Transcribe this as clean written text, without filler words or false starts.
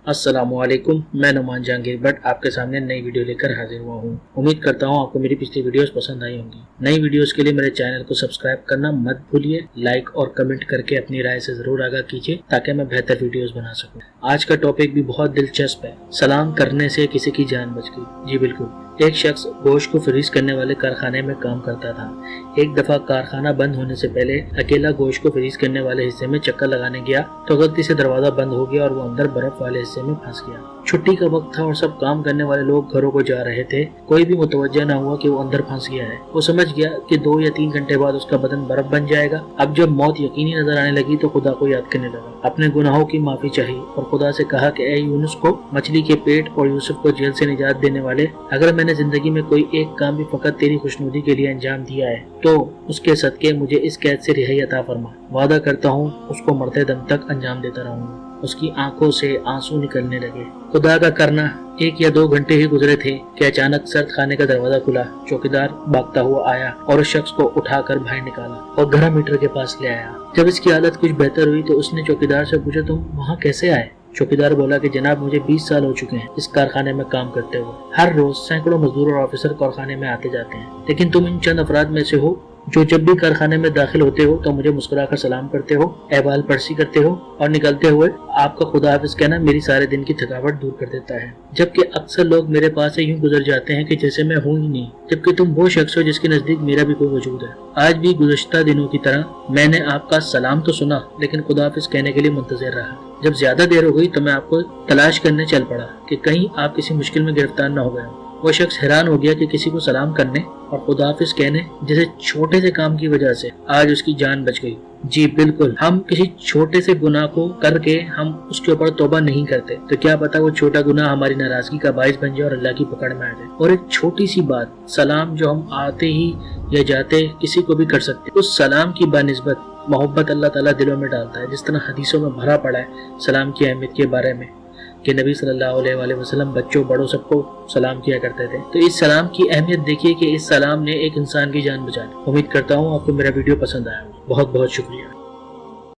अस्सलामुअलैकुम, मैं नुमान जहांगीर बट आपके सामने नई वीडियो लेकर हाजिर हुआ हूँ। उम्मीद करता हूँ आपको मेरी पिछली वीडियोस पसंद आई होंगी। नई वीडियोस के लिए मेरे चैनल को सब्सक्राइब करना मत भूलिए। लाइक और कमेंट करके अपनी राय से जरूर आगाह कीजिए ताकि मैं बेहतर वीडियोस बना सकूँ। आज का टॉपिक भी बहुत दिलचस्प है। सलाम करने से किसी की जान बच गई। जी बिल्कुल, एक शख्स गोश्त को फ्रीज करने वाले कारखाने में काम करता था। एक दफा कारखाना बंद होने से पहले अकेला गोश्त को फ्रीज करने वाले हिस्से में चक्कर लगाने गया तो गलती से दरवाजा बंद हो गया और वो अंदर बर्फ वाले हिस्से में फंस गया। छुट्टी का वक्त था और सब काम करने वाले लोग घरों को जा रहे थे। कोई भी मुतवज्जा न हुआ कि वो अंदर फंस गया है। वो समझ गया कि 2 या 3 घंटे बाद उसका बदन बर्फ बन जाएगा। अब जब मौत यकीनी नजर आने लगी तो खुदा को याद करने लगा। अपने गुनाहों की माफी चाही और खुदा से कहा कि ऐ यूनुस को, मछली के पेट और यूसुफ को जेल से निजात देने वाले, अगर मैंने जिंदगी में कोई एक काम भी फकत तेरी खुशनुदी के लिए अंजाम दिया है तो उसके सदके मुझे इस कैद से रिहाई अता फरमा। वादा करता हूँ उसको मरते दम तक अंजाम देता रहूंगा। उसकी आंखों से आंसू निकलने लगे। खुदा का करना 1 या 2 घंटे ही गुजरे थे कि अचानक सर्द खाने का दरवाजा खुला। चौकीदार भागता हुआ आया और उस शख्स को उठाकर बाहर निकाला और घड़ा मीटर के पास ले आया। जब इसकी हालत कुछ बेहतर हुई तो उसने चौकीदार से पूछा, तुम वहाँ कैसे आए? चौकीदार बोला कि जनाब, मुझे 20 साल हो चुके हैं इस कारखाने में काम करते हुए। हर रोज सैकड़ों मजदूर और ऑफिसर कारखाने में आते जाते हैं, लेकिन तुम इन चंद अफराद में से हो जो जब भी कारखाने में दाखिल होते हो तो मुझे मुस्कुराकर सलाम करते हो, अहवाल पर्ची करते हो और निकलते हुए आपका खुदा हाफिज कहना मेरी सारे दिन की थकावट दूर कर देता है। जबकि अक्सर लोग मेरे पास से यूं गुजर जाते हैं कि जैसे मैं हूं ही नहीं, जबकि तुम वो शख्स हो जिसके नजदीक मेरा भी कोई वजूद है। आज भी गुज़श्ता दिनों की तरह मैंने आपका सलाम तो सुना, लेकिन खुदा हाफिज कहने के लिए मुंतज़िर रहा। जब ज्यादा देर हो गई तो मैं आपको तलाश करने चल पड़ा कि कहीं आप किसी मुश्किल में गिरफ्तार न हो गए। वो शख्स हैरान हो गया कि किसी को सलाम करने और खुदा हाफिज कहने जैसे छोटे से काम की वजह से आज उसकी जान बच गई। जी बिल्कुल, हम किसी छोटे से गुनाह को करके हम उसके ऊपर तौबा नहीं करते तो क्या पता वो छोटा गुनाह हमारी नाराजगी का बाइस बन जाए और अल्लाह की पकड़ में आ जाए। और एक छोटी सी बात, सलाम जो हम आते ही या जाते किसी को भी कर सकते, उस सलाम की बानिस्बत मोहब्बत अल्लाह ताला दिलों में डालता है। जिस तरह हदीसों में भरा पड़ा है सलाम की अहमियत के बारे में कि नबी सल्लल्लाहु अलैहि वसल्लम बच्चों बड़ों सबको सलाम किया करते थे। तो इस सलाम की अहमियत देखिए कि इस सलाम ने एक इंसान की जान बचा दी। उम्मीद करता हूँ आपको मेरा वीडियो पसंद आया। बहुत बहुत शुक्रिया।